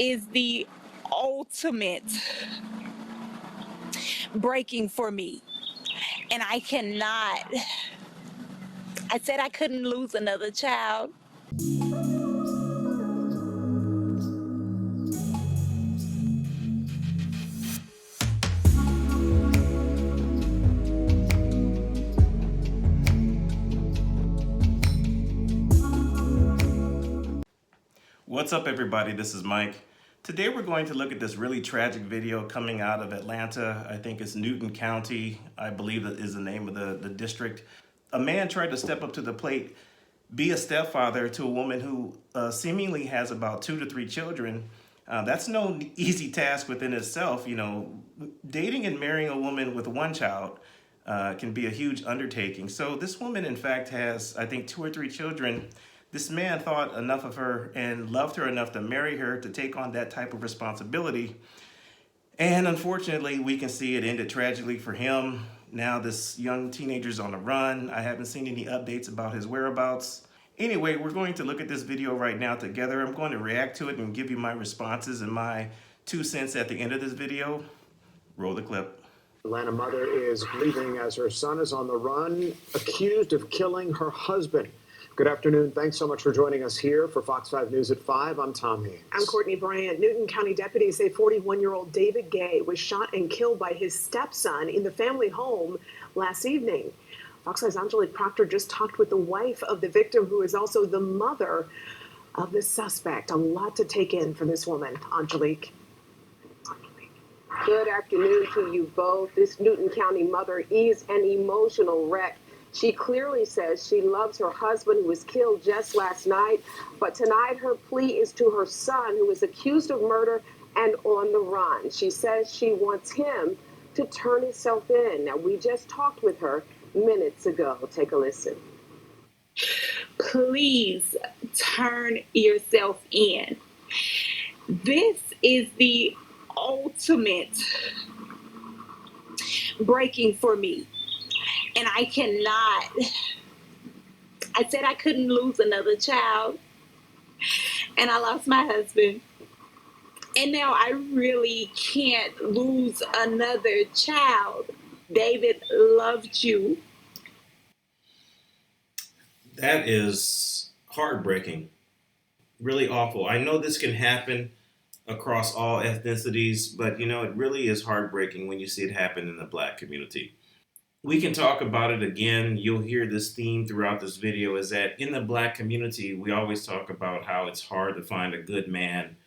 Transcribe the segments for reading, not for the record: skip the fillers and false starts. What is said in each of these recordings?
is the ultimate breaking for me. And I cannot, I said I couldn't lose another child. What's up, everybody? This is Mike. Today we're going to look at this really tragic video coming out of Atlanta. I think it's Newtown County, I believe that is the name of the district. A man tried to step up to the plate, be a stepfather to a woman who seemingly has about 2 to 3 children. That's no easy task within itself. You know, dating and marrying a woman with 1 child can be a huge undertaking. So this woman, in fact, has, I think, 2 or 3 children. This man thought enough of her and loved her enough to marry her to take on that type of responsibility. And unfortunately, we can see it ended tragically for him. Now this young teenager's on the run. I haven't seen any updates about his whereabouts. Anyway, we're going to look at this video right now together. I'm going to react to it and give you my responses and my 2 cents at the end of this video. Roll the clip. Atlanta mother is grieving as her son is on the run, accused of killing her husband. Good afternoon. Thanks so much for joining us here for Fox 5 News at 5. I'm Tom Haynes. I'm Courtney Bryant. Newtown County deputies say 41-year-old David Gay was shot and killed by his stepson in the family home last evening. Fox 5's Angelique Proctor just talked with the wife of the victim, who is also the mother of the suspect. A lot to take in for this woman. Angelique. Good afternoon to you both. This Newtown County mother is an emotional wreck. She clearly says she loves her husband, who was killed just last night, but tonight her plea is to her son, who is accused of murder and on the run. She says she wants him to turn himself in. Now, we just talked with her minutes ago. Take a listen. Please turn yourself in. This is the ultimate breaking for me. And I cannot, I said I couldn't lose another child, and I lost my husband. And now I really can't lose another child. David loved you. That is heartbreaking, really awful. I know this can happen across all ethnicities, but you know, it really is heartbreaking when you see it happen in the Black community. We can talk about it again. You'll hear this theme throughout this video, is that in the Black community, we always talk about how it's hard to find a good man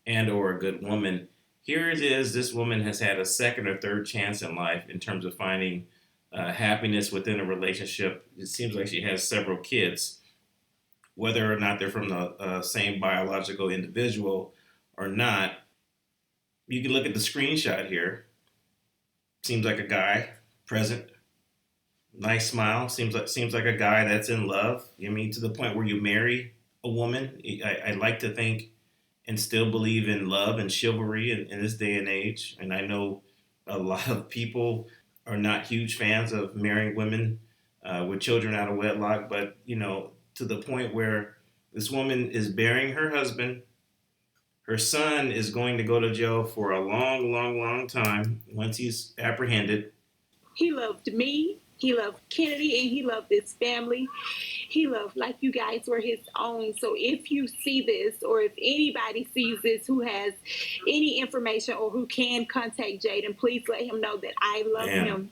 and or a good woman. Here it is, this woman has had a second or third chance in life in terms of finding happiness within a relationship. It seems like she has several kids, whether or not they're from the same biological individual or not. You can look at the screenshot here. Seems like a guy present. Nice smile. Seems like a guy that's in love. I mean, to the point where you marry a woman. I like to think and still believe in love and chivalry in this day and age. And I know a lot of people are not huge fans of marrying women with children out of wedlock. But, you know, to the point where this woman is burying her husband. Her son is going to go to jail for a long, long, long time once he's apprehended. He loved me. He loved Kennedy, and he loved this family. He loved like you guys were his own. So if you see this, or if anybody sees this who has any information or who can contact Jaden, please let him know that I love him.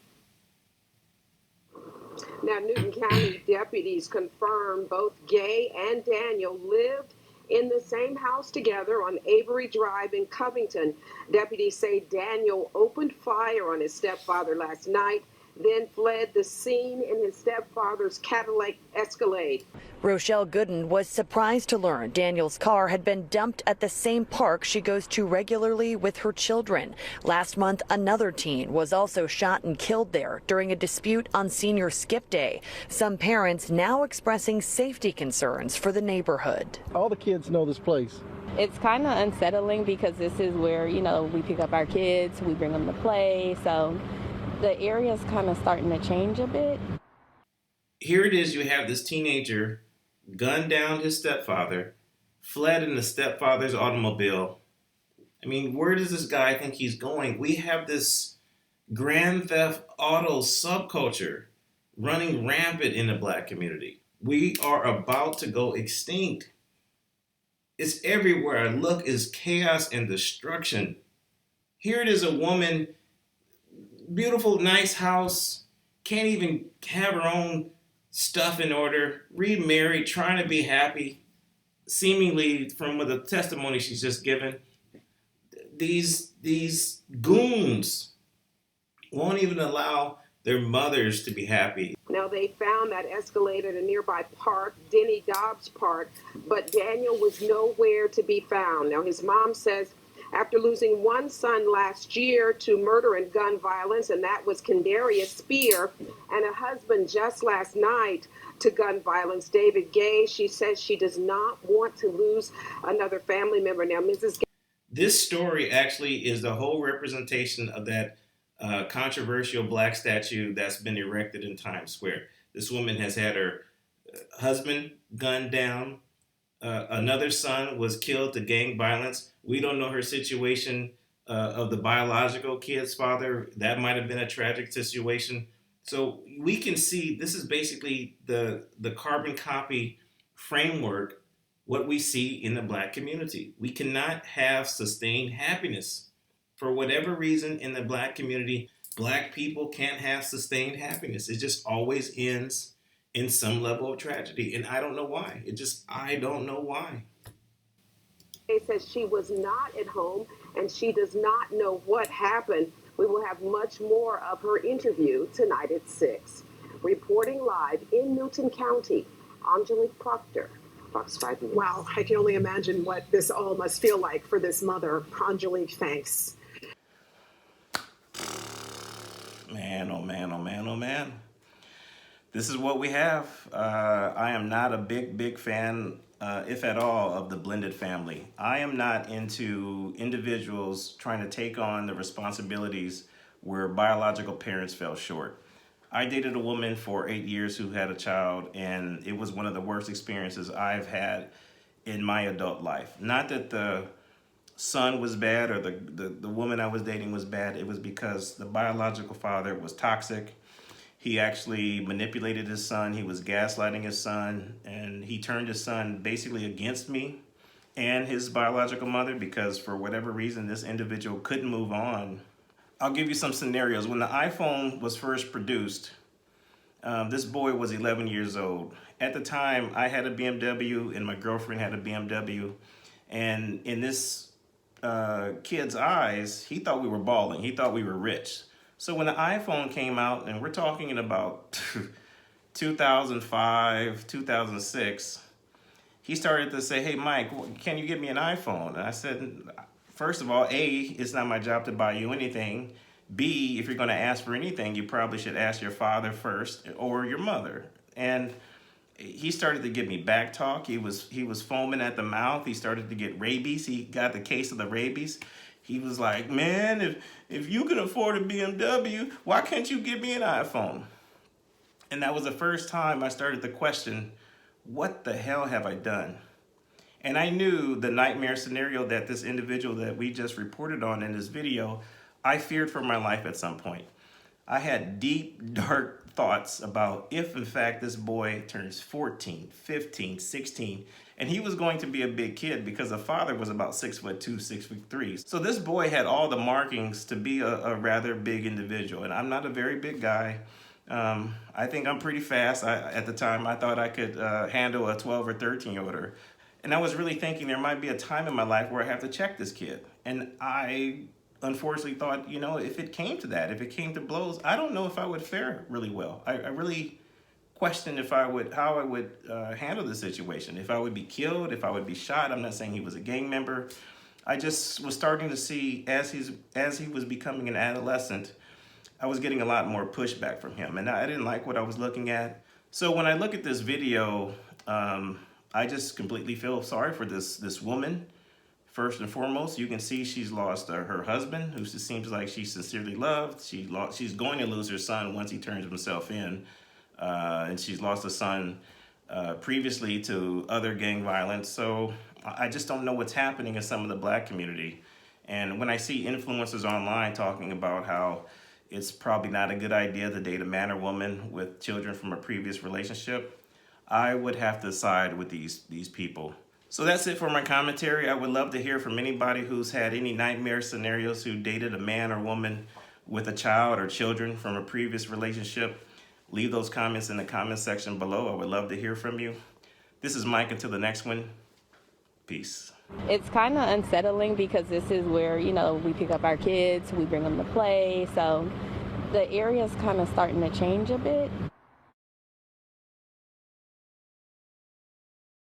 Now, Newtown County deputies confirmed both Gay and Daniel lived in the same house together on Avery Drive in Covington. Deputies say Daniel opened fire on his stepfather last night, then fled the scene in his stepfather's Cadillac Escalade. Rochelle Gooden was surprised to learn Daniel's car had been dumped at the same park she goes to regularly with her children. Last month, another teen was also shot and killed there during a dispute on senior skip day. Some parents now expressing safety concerns for the neighborhood. All the kids know this place. It's kind of unsettling because this is where, you know, we pick up our kids, we bring them to play, so the area is kind of starting to change a bit. Here it is, you have this teenager gunned down his stepfather, fled in the stepfather's automobile, I mean, where does this guy think he's going? We have this Grand Theft Auto subculture running rampant in the black community. We are about to go extinct. It's everywhere I look is chaos and destruction. Here it is, a woman, beautiful, nice house, can't even have her own stuff in order, remarried, trying to be happy, seemingly from the testimony she's just given. These goons won't even allow their mothers to be happy. Now, they found that escalator at a nearby park, Denny Dobbs Park, but Daniel was nowhere to be found. Now, his mom says after losing one son last year to murder and gun violence, and that was Kendarius Spear, and a husband just last night to gun violence, David Gay, she says she does not want to lose another family member. Now, Mrs. Gay. This story actually is the whole representation of that controversial black statue that's been erected in Times Square. This woman has had her husband gunned down. Another son was killed to gang violence. We don't know her situation of the biological kid's father. That might have been a tragic situation. So we can see this is basically the carbon copy framework, what we see in the black community. We cannot have sustained happiness. For whatever reason in the black community, black people can't have sustained happiness. It just always ends in some level of tragedy. And I don't know why. I don't know why. Says she was not at home and she does not know what happened. We will have much more of her interview tonight at 6. Reporting live in Newtown County, Angelique Proctor, Fox 5 News. Wow, I can only imagine what this all must feel like for this mother. Angelique, thanks. Man, oh man, oh man, oh man. This is what we have. I am not a big fan, if at all, of the blended family. I am not into individuals trying to take on the responsibilities where biological parents fell short. I dated a woman for 8 years who had a child, and it was one of the worst experiences I've had in my adult life. Not that the son was bad or the woman I was dating was bad. It was because the biological father was toxic. He actually manipulated his son. He was gaslighting his son, and he turned his son basically against me and his biological mother because for whatever reason, this individual couldn't move on. I'll give you some scenarios. When the iPhone was first produced, this boy was 11 years old. At the time, I had a BMW and my girlfriend had a BMW. And in this kid's eyes, he thought we were balling. He thought we were rich. So when the iPhone came out, and we're talking in about 2005, 2006, he started to say, hey, Mike, can you give me an iPhone? And I said, first of all, A, it's not my job to buy you anything. B, if you're going to ask for anything, you probably should ask your father first or your mother. And he started to give me back talk. He was foaming at the mouth. He started to get rabies. He got the case of the rabies. He was like, man, if you can afford a BMW, why can't you give me an iPhone? And that was the first time I started to question, what the hell have I done? And I knew the nightmare scenario that this individual that we just reported on in this video, I feared for my life at some point. I had deep, dark thoughts about if, in fact, this boy turns 14, 15, 16, and he was going to be a big kid because the father was about 6'2", 6'3". So this boy had all the markings to be a rather big individual, and I'm not a very big guy. I think I'm pretty fast. At the time, I thought I could handle a 12 or 13-year-old. And I was really thinking there might be a time in my life where I have to check this kid. And I unfortunately thought, if it came to that, if it came to blows, I don't know if I would fare really well. I really questioned how I would handle the situation. If I would be killed, if I would be shot. I'm not saying he was a gang member. I just was starting to see as he was becoming an adolescent, I was getting a lot more pushback from him, and I didn't like what I was looking at. So when I look at this video, I just completely feel sorry for this woman. First and foremost, you can see she's lost her husband, who seems like she sincerely loved. She's going to lose her son once he turns himself in, and she's lost a son previously to other gang violence. So I just don't know what's happening in some of the black community. And when I see influencers online talking about how it's probably not a good idea to date a man or woman with children from a previous relationship, I would have to side with these people. So that's it for my commentary. I would love to hear from anybody who's had any nightmare scenarios, who dated a man or woman with a child or children from a previous relationship. Leave those comments in the comment section below. I would love to hear from you. This is Mike. Until the next one, peace. It's kind of unsettling because this is where, we pick up our kids, we bring them to play. So the area's kind of starting to change a bit.